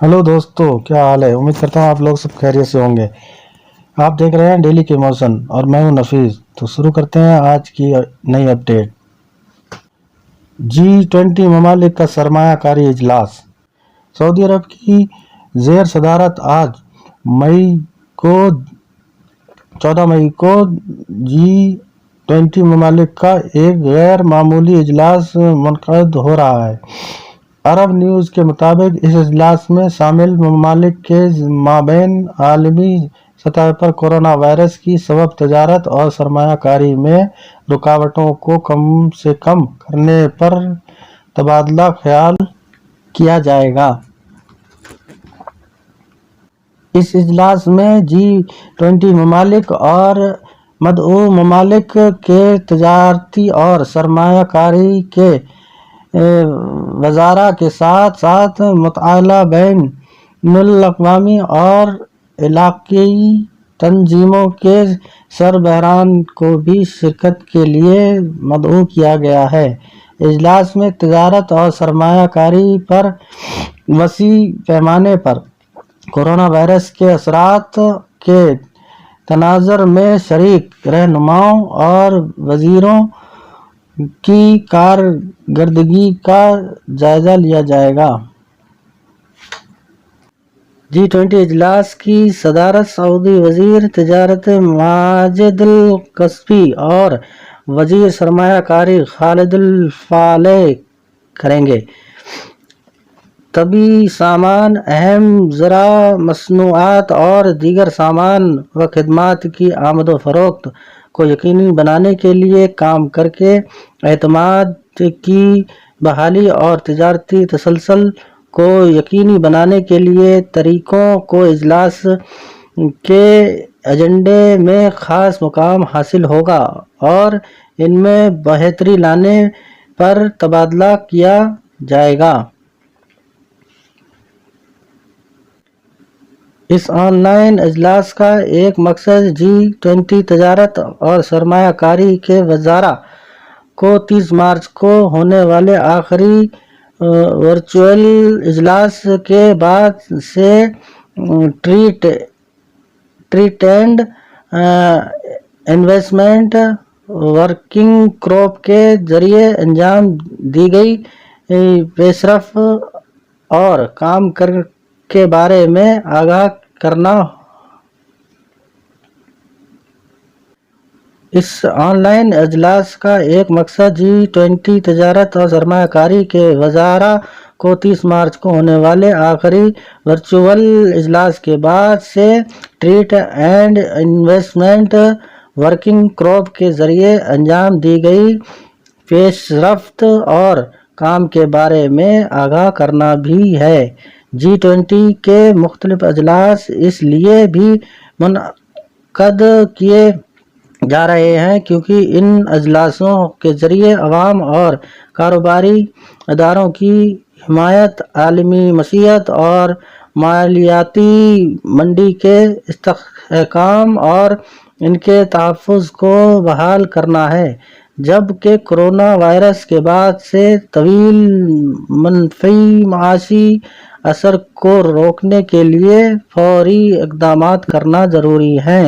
Hello दोस्तों, क्या हाल है। उम्मीद करता हूँ आप लोग सब खैरियत से होंगे। आप देख रहे हैं डेली के मौसम और मैं हूं नफीस। तो शुरू करते हैं आज की नई अपडेट। G20 ममालिक का सरमायाकारी इजलास। सऊदी अरब की ज़ेर सदारत आज 14 मई को G20 ममालिक का एक गैर मामूली इजलास मुनक़द हो रहा है। अरब न्यूज़ के मुताबिक इस इजलास में शामिल ममालिक के माबैन आलमी सतह पर कोरोना वायरस की सबब तजारत और सरमायाकारी में रुकावटों को कम से कम करने पर तबादला ख्याल किया जाएगा। इस इजलास में G20 ममालिक और मदऊ ममालिक के तजारती और सरमायाकारी के वज़ारा के साथ साथ मुतअल्लिक़ा बैनुल-अक़वामी और इलाक़ाई तंजीमों के सरबराहान को भी शिरकत के लिए मदऊ किया गया है। इजलास में तजारत और सरमायाकारी पर वसी पैमाने पर कोरोना वायरस के असरात के तनाज़ुर में शरीक रहनुमाओं और वज़ीरों की कारकर्दगी का जायजा लिया जाएगा। G20 इजलास की सदारत सऊदी वज़ीर तिजारत माजिद अल-कसबी और वज़ीर सरमायाकारी खालिद अल-फालेह करेंगे। तबी सामान, अहम ज़रा मसनूआत और दीगर सामान व खिदमात की आमद व फ़रोख्त को यकीनी बनाने के लिए काम करके एतमाद की बहाली और तिजारती तसलसल को यकीनी बनाने के लिए तरीक़ों को इजलास के एजेंडे में ख़ास मुकाम हासिल होगा और इनमें बेहतरी लाने पर तबादला किया जाएगा। इस ऑनलाइन इजलास का एक मकसद G20 तजारत और सरमायाकारी के वज़ारा को 30 मार्च को होने वाले आखिरी वर्चुअल इजलास के बाद से trade and investment working group के जरिए अंजाम दी गई पेशरफ और काम के बारे में आगाह करना। इस ऑनलाइन इजलास का एक मकसद G20 तजारत और सरमायाकारी के वज़ारा को 30 मार्च को होने वाले आखिरी वर्चुअल इजलास के बाद से trade and investment working group के जरिए अंजाम दी गई पेशरफ्त और काम के बारे में आगाह करना भी है। G20 के मुख्तलिफ इजलास इसलिए भी मुनक़द किए जा रहे हैं क्योंकि इन इजलासों के जरिए अवाम और कारोबारी इदारों की हिमायत, आलमी मसीहत और मालियाती मंडी के इस्तेहकाम और इनके तहफ़्फ़ुज़ को बहाल करना है, जबकि कोरोना वायरस के बाद से तवील मनफ़ी माशी असर को रोकने के लिए फ़ौरी इक़दामात करना ज़रूरी है।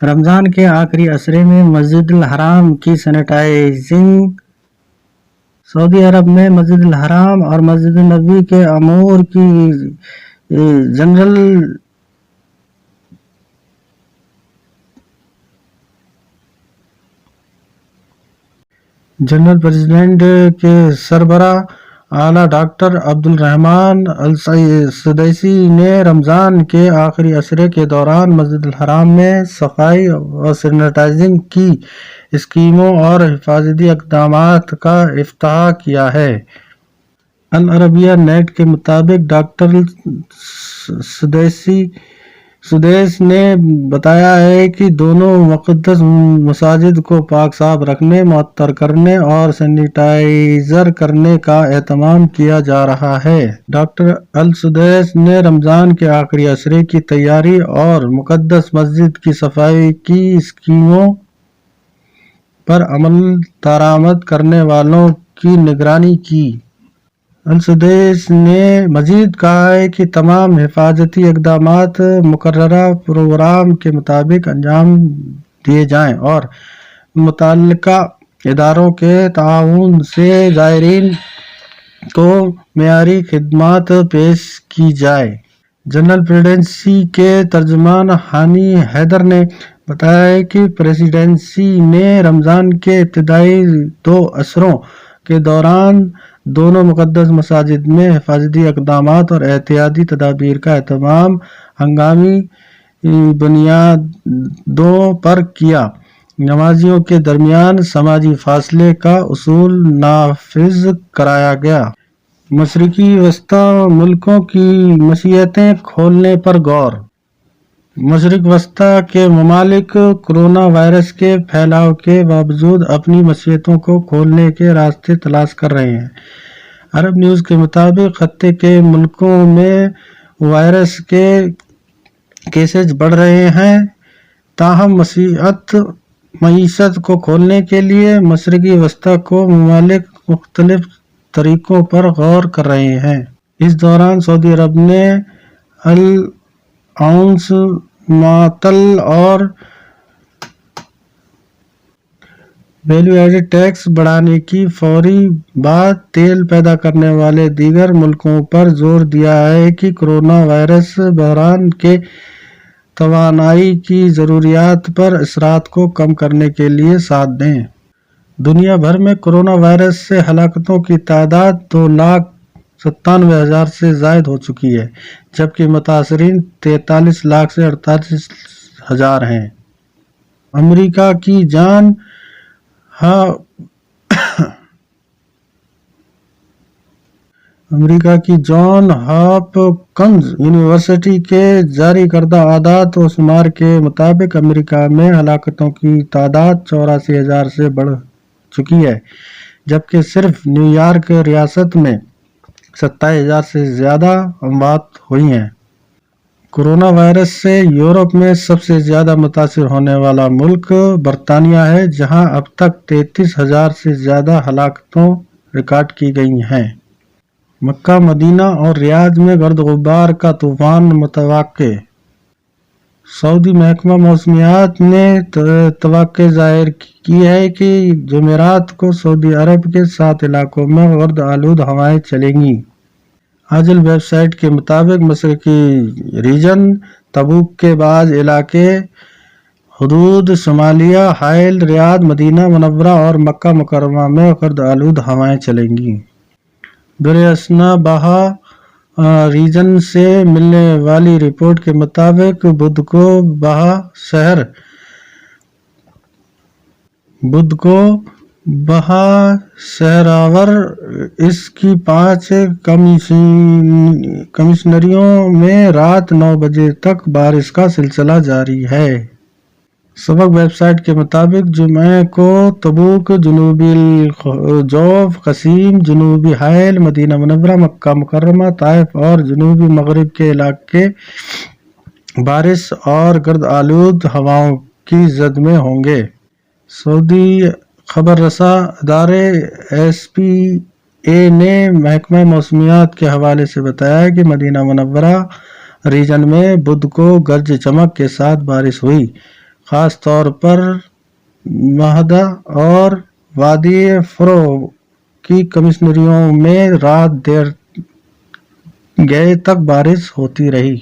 रमज़ान के आखिरी असरे में मस्जिदुल हराम की सैनिटाइजिंग। सऊदी अरब में मस्जिदुल हराम और मस्जिद नबवी के अमूर की जनरल प्रेसिडेंट के सरबराह आला डॉक्टर अब्दुल रहमान अल-सुदैसी ने रमज़ान के आखिरी असरे के दौरान मस्जिदुल हराम में सफाई व सैनिटाइजिंग की स्कीमों और हिफाजती इक़दामात का इफ्तिताह किया है। अल अरबिया नेट के मुताबिक डॉक्टर सुदैस ने बताया है कि दोनों मुक़द्दस मसाजिद को पाक साफ रखने, मुअत्तर करने और सैनिटाइज़र करने का एहतमाम किया जा रहा है। डॉक्टर अल-सुदैस ने रमज़ान के आखिरी असरे की तैयारी और मुक़द्दस मस्जिद की सफाई की स्कीमों पर अमल दरामद करने वालों की निगरानी की। السدیس نے مزید کہا ہے کہ تمام حفاظتی اقدامات مقررہ پروگرام کے مطابق انجام دیے جائیں اور متعلقہ اداروں کے تعاون سے زائرین کو معیاری خدمات پیش کی جائے۔ جنرل پریزیڈنسی کے ترجمان ہانی حیدر نے بتایا کہ پریزیڈنسی نے رمضان کے ابتدائی 2 عشروں کے دوران دونوں مقدس مساجد میں حفاظتی اقدامات اور احتیاطی تدابیر کا اہتمام ہنگامی بنیادوں پر کیا۔ نمازیوں کے درمیان سماجی فاصلے کا اصول نافذ کرایا گیا۔ مشرقی وسطی ملکوں کی مسجدیں کھولنے پر غور۔ مشرق وسطی کے ممالک کورونا وائرس کے پھیلاؤ کے باوجود اپنی مسجدوں کو کھولنے کے راستے تلاش کر رہے ہیں۔ عرب نیوز کے مطابق خطے کے ملکوں میں وائرس کے کیسز بڑھ رہے ہیں، تاہم معیشت کو کھولنے کے لیے مشرقی وسطی کے ممالک مختلف طریقوں پر غور کر رہے ہیں۔ اس دوران سعودی عرب نے الاؤنس معطل اور ویلیو ایڈڈ ٹیکس بڑھانے کی فوری بعد تیل پیدا کرنے والے دیگر ملکوں پر زور دیا ہے کہ کورونا وائرس بحران کے توانائی کی ضروریات پر اثرات کو کم کرنے کے لیے ساتھ دیں۔ دنیا بھر میں کورونا وائرس سے ہلاکتوں کی تعداد 2,97,000 سے زائد ہو چکی ہے، جبکہ متاثرین 43 لاکھ سے 48,000 ہیں۔ امریکہ کی جان ہاپکنز یونیورسٹی کے جاری کردہ اعداد و شمار کے مطابق امریکہ میں ہلاکتوں کی تعداد 84,000 سے بڑھ چکی ہے، جبکہ صرف نیو یارک ریاست میں 27,000 سے زیادہ اموات ہوئی ہیں۔ کورونا وائرس سے یورپ میں سب سے زیادہ متاثر ہونے والا ملک برطانیہ ہے، جہاں اب تک 33,000 سے زیادہ ہلاکتیں ریکارڈ کی گئی ہیں۔ مکہ، مدینہ اور ریاض میں گرد و غبار کا طوفان متوقع۔ سعودی محکمہ موسمیات نے توقع ظاہر کی ہے کہ جمعرات کو سعودی عرب کے 7 علاقوں میں گرد آلود ہوائیں چلیں گی۔ آجل ویب سائٹ کے مطابق مشرقی ریجن، تبوک کے بعض علاقے، حدود شمالیہ حائل، ریاض، مدینہ منورہ اور مکہ مکرمہ میں گرد آلود ہوائیں چلیں گی۔ براسنا بہا ریجن سے ملنے والی رپورٹ کے مطابق بدھ کو بہا شہراور اس کی 5 کمشنریوں میں رات 9 بجے تک بارش کا سلسلہ جاری ہے۔ سبق ویب سائٹ کے مطابق جمعہ کو تبوک، جنوبی الجوف، قصیم، جنوبی حائل، مدینہ منورہ، مکہ مکرمہ، طائف اور جنوبی مغرب کے علاقے بارش اور گرد آلود ہواؤں کی زد میں ہوں گے۔ سعودی خبر رساں ادارے ایس پی اے نے محکمہ موسمیات کے حوالے سے بتایا کہ مدینہ منورہ ریجن میں بدھ کو گرج چمک کے ساتھ بارش ہوئی، خاص طور پر مہدہ اور وادی فرو کی کمشنریوں میں رات دیر گئے تک بارش ہوتی رہی۔